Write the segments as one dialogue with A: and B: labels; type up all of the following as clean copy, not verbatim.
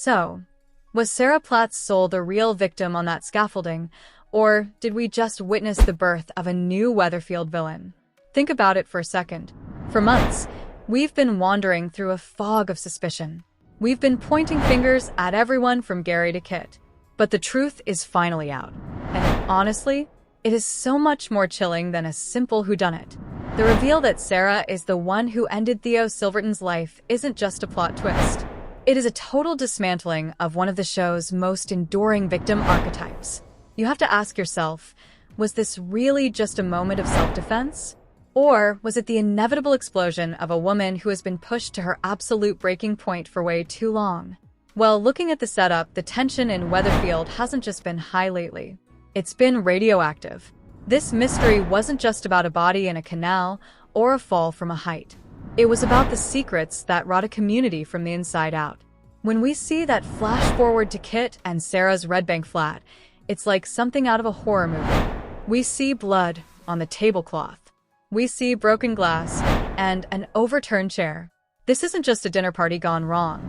A: So, was Sarah Platt's soul the real victim on that scaffolding, or did we just witness the birth of a new Weatherfield villain? Think about it for a second. For months, we've been wandering through a fog of suspicion. We've been pointing fingers at everyone from Gary to Kit. But the truth is finally out. And honestly, it is so much more chilling than a simple whodunit. The reveal that Sarah is the one who ended Theo Silverton's life isn't just a plot twist. It is a total dismantling of one of the show's most enduring victim archetypes. You have to ask yourself, was this really just a moment of self-defense? Or was it the inevitable explosion of a woman who has been pushed to her absolute breaking point for way too long? Well, looking at the setup, the tension in Weatherfield hasn't just been high lately. It's been radioactive. This mystery wasn't just about a body in a canal or a fall from a height. It was about the secrets that rot a community from the inside out. When we see that flash forward to Kit and Sarah's Red Bank flat, it's like something out of a horror movie. We see blood on the tablecloth. We see broken glass and an overturned chair. This isn't just a dinner party gone wrong.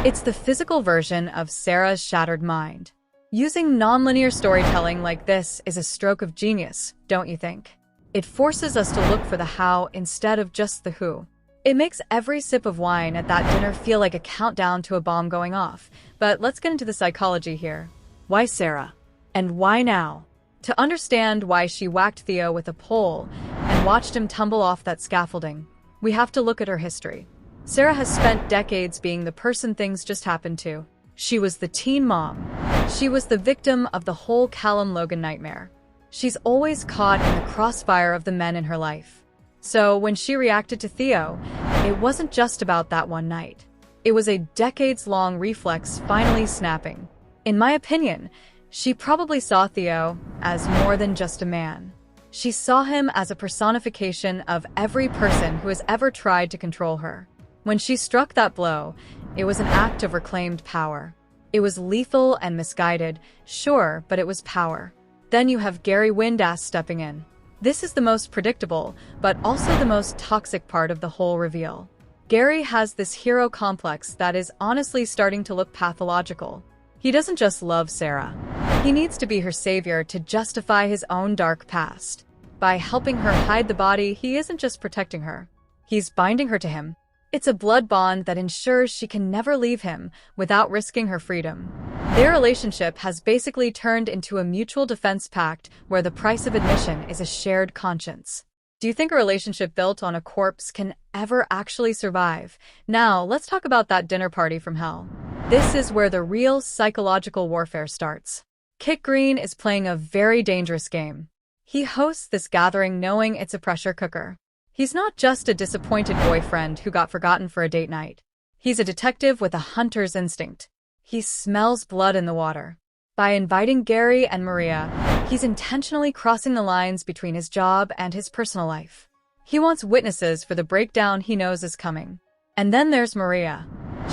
A: It's the physical version of Sarah's shattered mind. Using nonlinear storytelling like this is a stroke of genius, don't you think? It forces us to look for the how instead of just the who. It makes every sip of wine at that dinner feel like a countdown to a bomb going off. But let's get into the psychology here. Why Sarah? And why now? To understand why she whacked Theo with a pole and watched him tumble off that scaffolding, we have to look at her history. Sarah has spent decades being the person things just happened to. She was the teen mom. She was the victim of the whole Callum Logan nightmare. She's always caught in the crossfire of the men in her life. So when she reacted to Theo, it wasn't just about that one night. It was a decades-long reflex finally snapping. In my opinion, she probably saw Theo as more than just a man. She saw him as a personification of every person who has ever tried to control her. When she struck that blow, it was an act of reclaimed power. It was lethal and misguided, sure, but it was power. Then you have Gary Windass stepping in. This is the most predictable, but also the most toxic part of the whole reveal. Gary has this hero complex that is honestly starting to look pathological. He doesn't just love Sarah. He needs to be her savior to justify his own dark past. By helping her hide the body, he isn't just protecting her. He's binding her to him. It's a blood bond that ensures she can never leave him without risking her freedom. Their relationship has basically turned into a mutual defense pact where the price of admission is a shared conscience. Do you think a relationship built on a corpse can ever actually survive? Now, let's talk about that dinner party from hell. This is where the real psychological warfare starts. Kit Green is playing a very dangerous game. He hosts this gathering knowing it's a pressure cooker. He's not just a disappointed boyfriend who got forgotten for a date night. He's a detective with a hunter's instinct. He smells blood in the water. By inviting Gary and Maria, he's intentionally crossing the lines between his job and his personal life. He wants witnesses for the breakdown he knows is coming. And then there's Maria.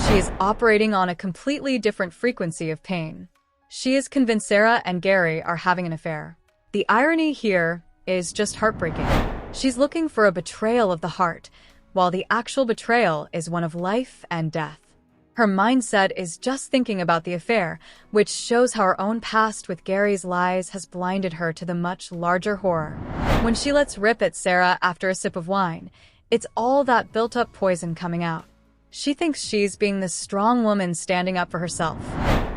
A: She is operating on a completely different frequency of pain. She is convinced Sarah and Gary are having an affair. The irony here is just heartbreaking. She's looking for a betrayal of the heart, while the actual betrayal is one of life and death. Her mindset is just thinking about the affair, which shows how her own past with Gary's lies has blinded her to the much larger horror. When she lets rip at Sarah after a sip of wine, it's all that built-up poison coming out. She thinks she's being the strong woman standing up for herself,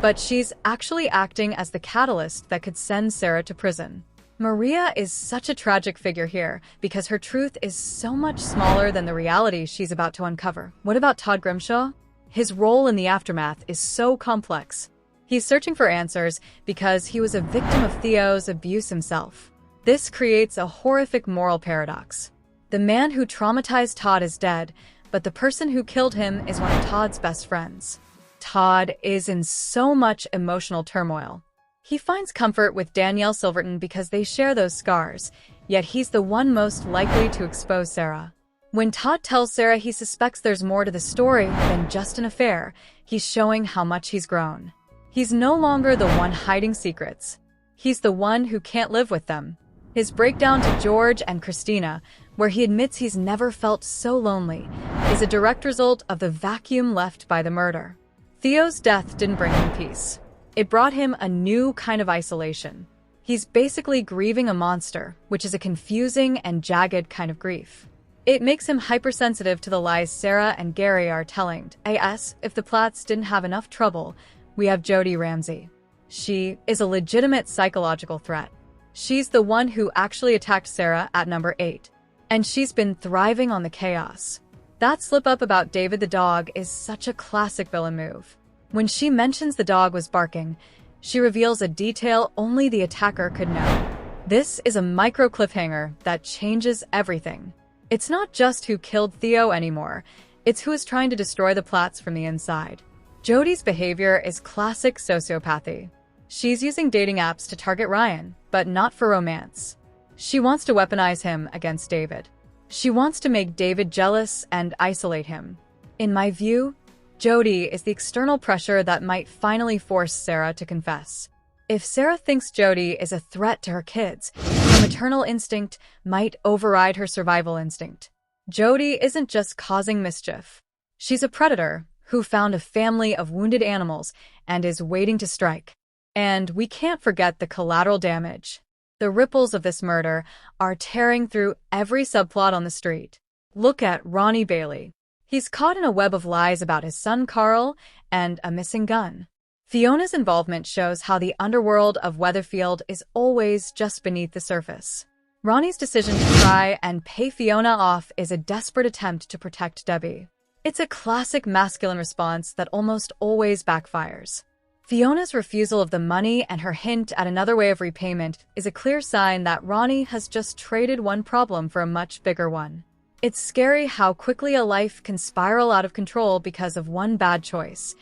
A: but she's actually acting as the catalyst that could send Sarah to prison. Maria is such a tragic figure here because her truth is so much smaller than the reality she's about to uncover. What about Todd Grimshaw? His role in the aftermath is so complex. He's searching for answers because he was a victim of Theo's abuse himself. This creates a horrific moral paradox. The man who traumatized Todd is dead, but the person who killed him is one of Todd's best friends. Todd is in so much emotional turmoil. He finds comfort with Danielle Silverton because they share those scars, yet he's the one most likely to expose Sarah. When Todd tells Sarah he suspects there's more to the story than just an affair, he's showing how much he's grown. He's no longer the one hiding secrets. He's the one who can't live with them. His breakdown to George and Christina, where he admits he's never felt so lonely, is a direct result of the vacuum left by the murder. Theo's death didn't bring him peace. It brought him a new kind of isolation. He's basically grieving a monster, which is a confusing and jagged kind of grief. It makes him hypersensitive to the lies Sarah and Gary are telling. As if the Platts didn't have enough trouble, we have Jodie Ramsey. She is a legitimate psychological threat. She's the one who actually attacked Sarah at number 8. And she's been thriving on the chaos. That slip-up about David the dog is such a classic villain move. When she mentions the dog was barking, she reveals a detail only the attacker could know. This is a micro cliffhanger that changes everything. It's not just who killed Theo anymore, it's who is trying to destroy the Platts from the inside. Jodie's behavior is classic sociopathy. She's using dating apps to target Ryan, but not for romance. She wants to weaponize him against David. She wants to make David jealous and isolate him. In my view, Jodie is the external pressure that might finally force Sarah to confess. If Sarah thinks Jodie is a threat to her kids, her maternal instinct might override her survival instinct. Jodie isn't just causing mischief. She's a predator who found a family of wounded animals and is waiting to strike. And we can't forget the collateral damage. The ripples of this murder are tearing through every subplot on the street. Look at Ronnie Bailey. He's caught in a web of lies about his son Carl and a missing gun. Fiona's involvement shows how the underworld of Weatherfield is always just beneath the surface. Ronnie's decision to try and pay Fiona off is a desperate attempt to protect Debbie. It's a classic masculine response that almost always backfires. Fiona's refusal of the money and her hint at another way of repayment is a clear sign that Ronnie has just traded one problem for a much bigger one. It's scary how quickly a life can spiral out of control because of one bad choice.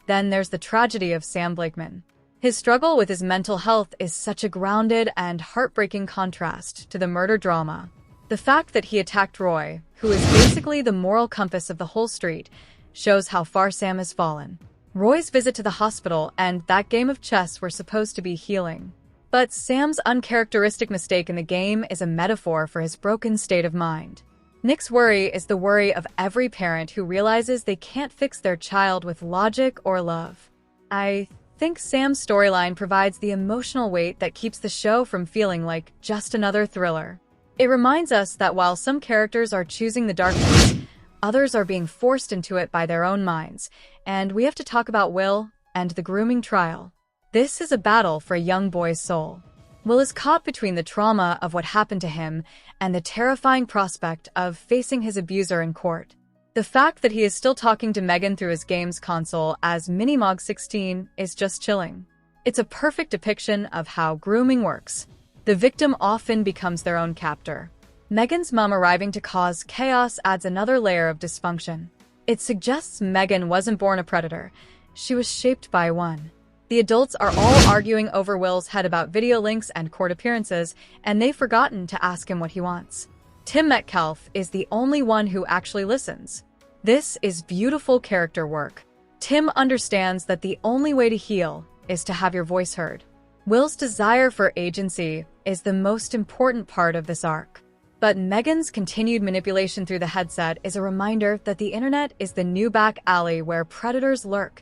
A: Then there's the tragedy of Sam Blakeman. His struggle with his mental health is such a grounded and heartbreaking contrast to the murder drama. The fact that he attacked Roy, who is basically the moral compass of the whole street, shows how far Sam has fallen. Roy's visit to the hospital and that game of chess were supposed to be healing. But Sam's uncharacteristic mistake in the game is a metaphor for his broken state of mind. Nick's worry is the worry of every parent who realizes they can't fix their child with logic or love. I think Sam's storyline provides the emotional weight that keeps the show from feeling like just another thriller. It reminds us that while some characters are choosing the darkness, others are being forced into it by their own minds, and we have to talk about Will and the grooming trial. This is a battle for a young boy's soul. Will is caught between the trauma of what happened to him and the terrifying prospect of facing his abuser in court. The fact that he is still talking to Megan through his games console as Minimog16 is just chilling. It's a perfect depiction of how grooming works. The victim often becomes their own captor. Megan's mom arriving to cause chaos adds another layer of dysfunction. It suggests Megan wasn't born a predator. She was shaped by one. The adults are all arguing over Will's head about video links and court appearances, and they've forgotten to ask him what he wants. Tim Metcalf is the only one who actually listens. This is beautiful character work. Tim understands that the only way to heal is to have your voice heard. Will's desire for agency is the most important part of this arc. But Megan's continued manipulation through the headset is a reminder that the internet is the new back alley where predators lurk.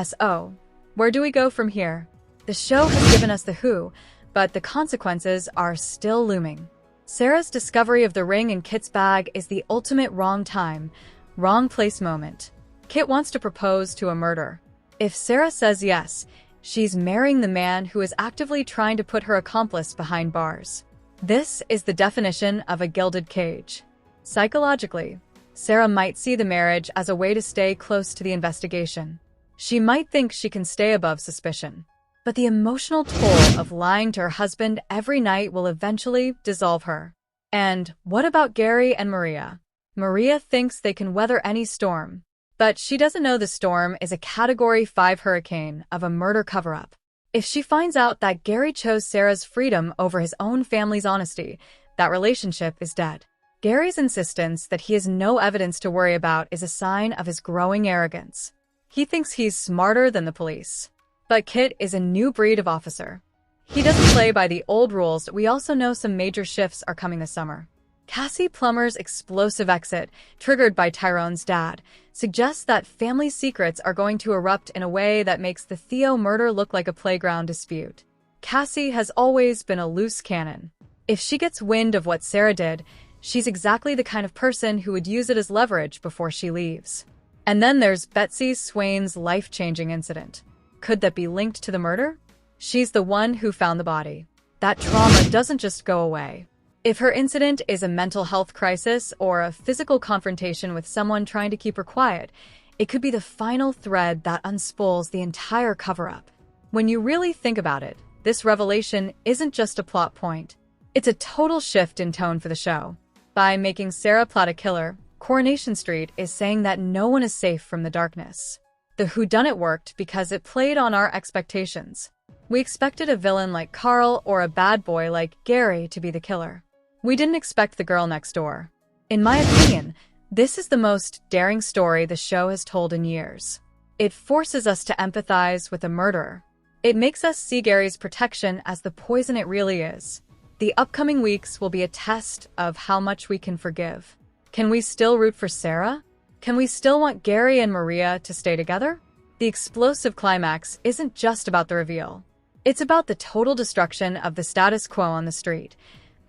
A: So, where do we go from here? The show has given us the who, but the consequences are still looming. Sarah's discovery of the ring in Kit's bag is the ultimate wrong time, wrong place moment. Kit wants to propose to a murderer. If Sarah says yes, she's marrying the man who is actively trying to put her accomplice behind bars. This is the definition of a gilded cage. Psychologically, Sarah might see the marriage as a way to stay close to the investigation. She might think she can stay above suspicion. But the emotional toll of lying to her husband every night will eventually dissolve her. And what about Gary and Maria? Maria thinks they can weather any storm. But she doesn't know the storm is a Category 5 hurricane of a murder cover-up. If she finds out that Gary chose Sarah's freedom over his own family's honesty, that relationship is dead. Gary's insistence that he has no evidence to worry about is a sign of his growing arrogance. He thinks he's smarter than the police. But Kit is a new breed of officer. He doesn't play by the old rules. We also know some major shifts are coming this summer. Cassie Plummer's explosive exit, triggered by Tyrone's dad, suggests that family secrets are going to erupt in a way that makes the Theo murder look like a playground dispute. Cassie has always been a loose cannon. If she gets wind of what Sarah did, she's exactly the kind of person who would use it as leverage before she leaves. And then there's Betsy Swain's life-changing incident. Could that be linked to the murder? She's the one who found the body. That trauma doesn't just go away. If her incident is a mental health crisis or a physical confrontation with someone trying to keep her quiet, it could be the final thread that unspools the entire cover-up. When you really think about it, this revelation isn't just a plot point. It's a total shift in tone for the show. By making Sarah Platt a killer, Coronation Street is saying that no one is safe from the darkness. The whodunit worked because it played on our expectations. We expected a villain like Carl or a bad boy like Gary to be the killer. We didn't expect the girl next door. In my opinion, this is the most daring story the show has told in years. It forces us to empathize with a murderer. It makes us see Gary's protection as the poison it really is. The upcoming weeks will be a test of how much we can forgive. Can we still root for Sarah? Can we still want Gary and Maria to stay together? The explosive climax isn't just about the reveal. It's about the total destruction of the status quo on the street.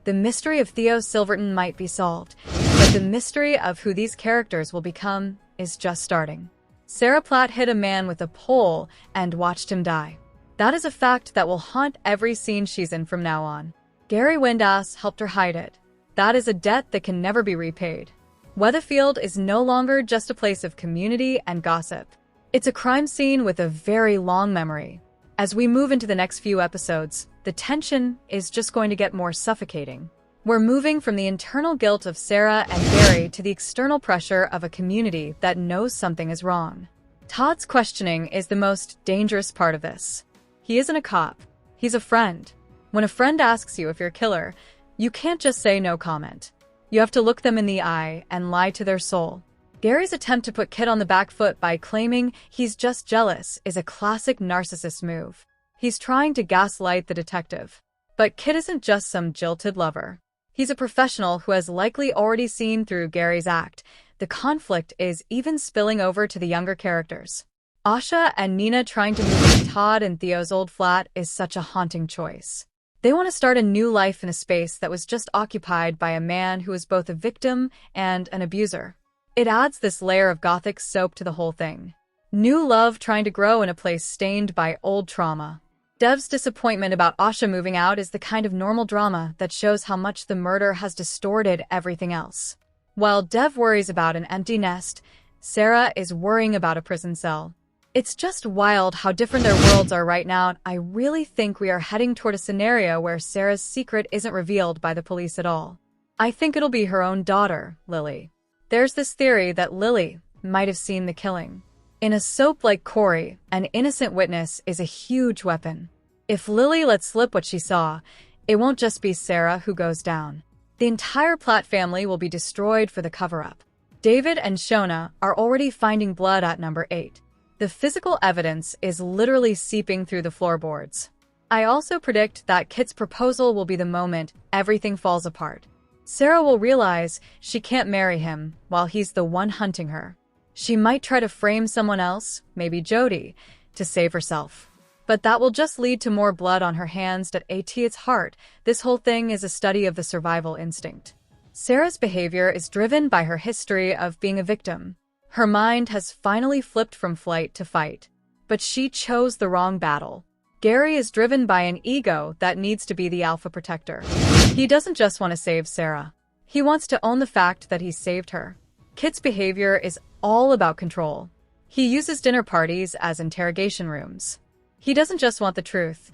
A: The mystery of Theo Silverton might be solved, but the mystery of who these characters will become is just starting. Sarah Platt hit a man with a pole and watched him die. That is a fact that will haunt every scene she's in from now on. Gary Windass helped her hide it. That is a debt that can never be repaid. Weatherfield is no longer just a place of community and gossip. It's a crime scene with a very long memory. As we move into the next few episodes, the tension is just going to get more suffocating. We're moving from the internal guilt of Sarah and Gary to the external pressure of a community that knows something is wrong. Todd's questioning is the most dangerous part of this. He isn't a cop. He's a friend. When a friend asks you if you're a killer, you can't just say no comment. You have to look them in the eye and lie to their soul. Gary's attempt to put Kit on the back foot by claiming he's just jealous is a classic narcissist move. He's trying to gaslight the detective. But Kit isn't just some jilted lover. He's a professional who has likely already seen through Gary's act. The conflict is even spilling over to the younger characters. Asha and Nina trying to move into Todd and Theo's old flat is such a haunting choice. They want to start a new life in a space that was just occupied by a man who is both a victim and an abuser. It adds this layer of gothic soap to the whole thing. New love trying to grow in a place stained by old trauma. Dev's disappointment about Asha moving out is the kind of normal drama that shows how much the murder has distorted everything else. While Dev worries about an empty nest, Sarah is worrying about a prison cell. It's just wild how different their worlds are right now. I really think we are heading toward a scenario where Sarah's secret isn't revealed by the police at all. I think it'll be her own daughter, Lily. There's this theory that Lily might have seen the killing. In a soap like Corey, an innocent witness is a huge weapon. If Lily lets slip what she saw, it won't just be Sarah who goes down. The entire Platt family will be destroyed for the cover-up. David and Shona are already finding blood at number 8. The physical evidence is literally seeping through the floorboards. I also predict that Kit's proposal will be the moment everything falls apart. Sarah will realize she can't marry him while he's the one hunting her. She might try to frame someone else, maybe Jodie, to save herself. But that will just lead to more blood on her hands. At its heart, this whole thing is a study of the survival instinct. Sarah's behavior is driven by her history of being a victim. Her mind has finally flipped from flight to fight. But she chose the wrong battle. Gary is driven by an ego that needs to be the alpha protector. He doesn't just want to save Sarah. He wants to own the fact that he saved her. Kit's behavior is all about control. He uses dinner parties as interrogation rooms. He doesn't just want the truth.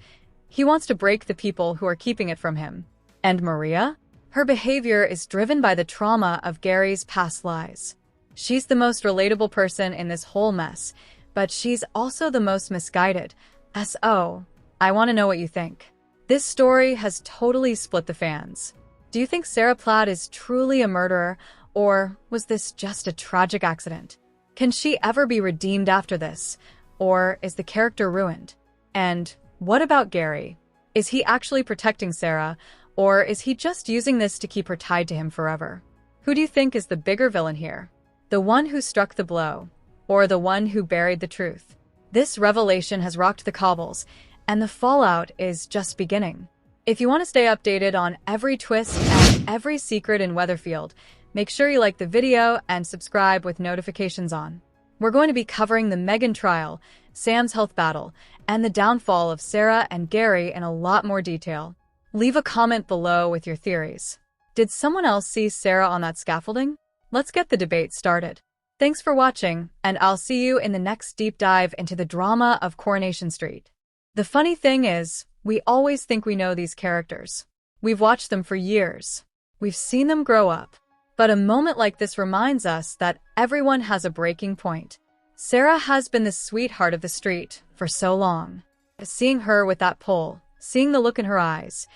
A: He wants to break the people who are keeping it from him. And Maria? Her behavior is driven by the trauma of Gary's past lies. She's the most relatable person in this whole mess, but she's also the most misguided. S.O. I want to know what you think. This story has totally split the fans. Do you think Sarah Platt is truly a murderer, or was this just a tragic accident? Can she ever be redeemed after this, or is the character ruined? And what about Gary? Is he actually protecting Sarah, Or is he just using this to keep her tied to him forever? Who do you think is the bigger villain here? The one who struck the blow, or the one who buried the truth? This revelation has rocked the cobbles, and the fallout is just beginning. If you want to stay updated on every twist and every secret in Weatherfield, make sure you like the video and subscribe with notifications on. We're going to be covering the Megan trial, Sam's health battle, and the downfall of Sarah and Gary in a lot more detail. Leave a comment below with your theories. Did someone else see Sarah on that scaffolding? Let's get the debate started. Thanks for watching, and I'll see you in the next deep dive into the drama of Coronation Street. The funny thing is, we always think we know these characters. We've watched them for years. We've seen them grow up. But a moment like this reminds us that everyone has a breaking point. Sarah has been the sweetheart of the street for so long. Seeing her with that pole, seeing the look in her eyes,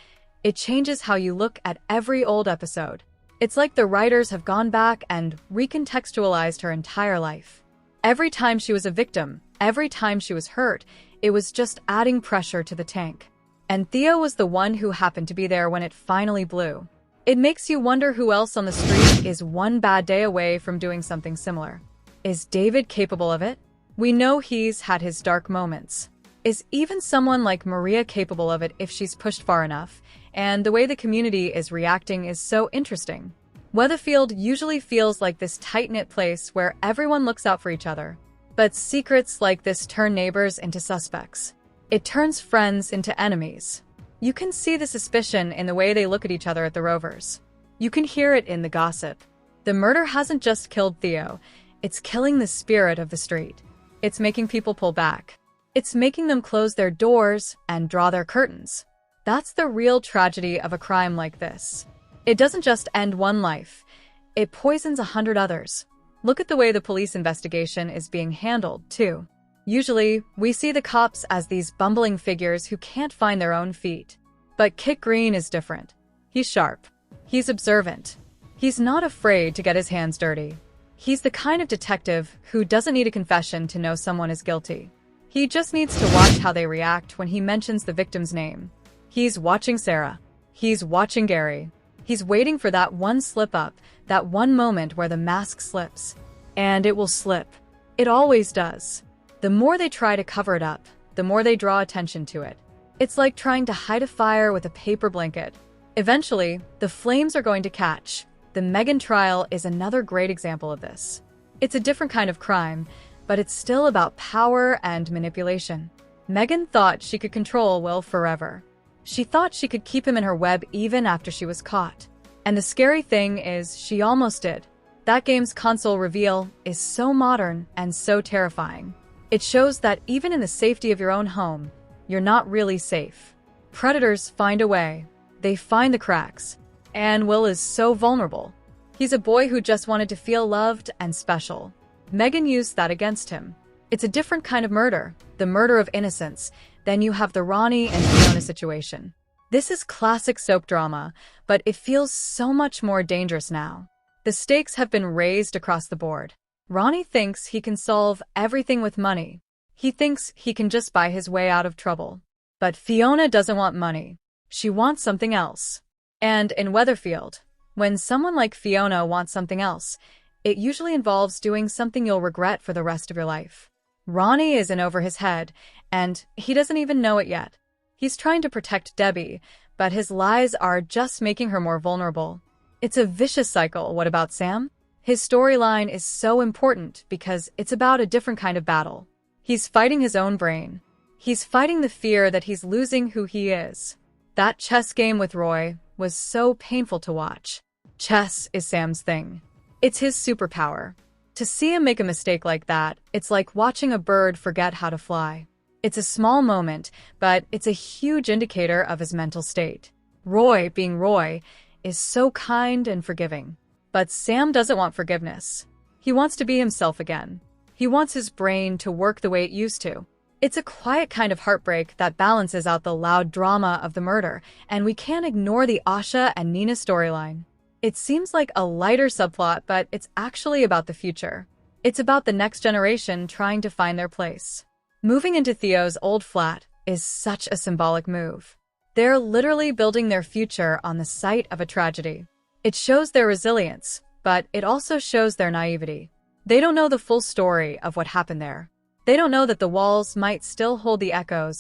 A: it changes how you look at every old episode. It's like the writers have gone back and recontextualized her entire life. Every time she was a victim, every time she was hurt, it was just adding pressure to the tank. And Theo was the one who happened to be there when it finally blew. It makes you wonder who else on the street is one bad day away from doing something similar. Is David capable of it? We know he's had his dark moments. Is even someone like Maria capable of it if she's pushed far enough? And the way the community is reacting is so interesting. Weatherfield usually feels like this tight-knit place where everyone looks out for each other. But secrets like this turn neighbors into suspects. It turns friends into enemies. You can see the suspicion in the way they look at each other at the Rovers. You can hear it in the gossip. The murder hasn't just killed Theo, it's killing the spirit of the street. It's making people pull back. It's making them close their doors and draw their curtains. That's the real tragedy of a crime like this. It doesn't just end one life, it poisons 100 others. Look at the way the police investigation is being handled, too. Usually, we see the cops as these bumbling figures who can't find their own feet. But Kit Green is different. He's sharp. He's observant. He's not afraid to get his hands dirty. He's the kind of detective who doesn't need a confession to know someone is guilty. He just needs to watch how they react when he mentions the victim's name. He's watching Sarah. He's watching Gary. He's waiting for that one slip-up, that one moment where the mask slips. And it will slip. It always does. The more they try to cover it up, the more they draw attention to it. It's like trying to hide a fire with a paper blanket. Eventually, the flames are going to catch. The Megan trial is another great example of this. It's a different kind of crime, but it's still about power and manipulation. Megan thought she could control Will forever. She thought she could keep him in her web even after she was caught. And the scary thing is, she almost did. That game's console reveal is so modern and so terrifying. It shows that even in the safety of your own home, you're not really safe. Predators find a way. They find the cracks. And Will is so vulnerable. He's a boy who just wanted to feel loved and special. Megan used that against him. It's a different kind of murder, the murder of innocence. Then you have the Ronnie and Fiona situation. This is classic soap drama, but it feels so much more dangerous now. The stakes have been raised across the board. Ronnie thinks he can solve everything with money. He thinks he can just buy his way out of trouble. But Fiona doesn't want money. She wants something else. And in Weatherfield, when someone like Fiona wants something else, it usually involves doing something you'll regret for the rest of your life. Ronnie is in over his head, and he doesn't even know it yet. He's trying to protect Debbie, but his lies are just making her more vulnerable. It's a vicious cycle. What about Sam? His storyline is so important because it's about a different kind of battle. He's fighting his own brain. He's fighting the fear that he's losing who he is. That chess game with Roy was so painful to watch. Chess is Sam's thing. It's his superpower. To see him make a mistake like that, it's like watching a bird forget how to fly. It's a small moment, but it's a huge indicator of his mental state. Roy, being Roy, is so kind and forgiving. But Sam doesn't want forgiveness. He wants to be himself again. He wants his brain to work the way it used to. It's a quiet kind of heartbreak that balances out the loud drama of the murder, and we can't ignore the Asha and Nina storyline. It seems like a lighter subplot, but it's actually about the future. It's about the next generation trying to find their place. Moving into Theo's old flat is such a symbolic move. They're literally building their future on the site of a tragedy. It shows their resilience, but it also shows their naivety. They don't know the full story of what happened there. They don't know that the walls might still hold the echoes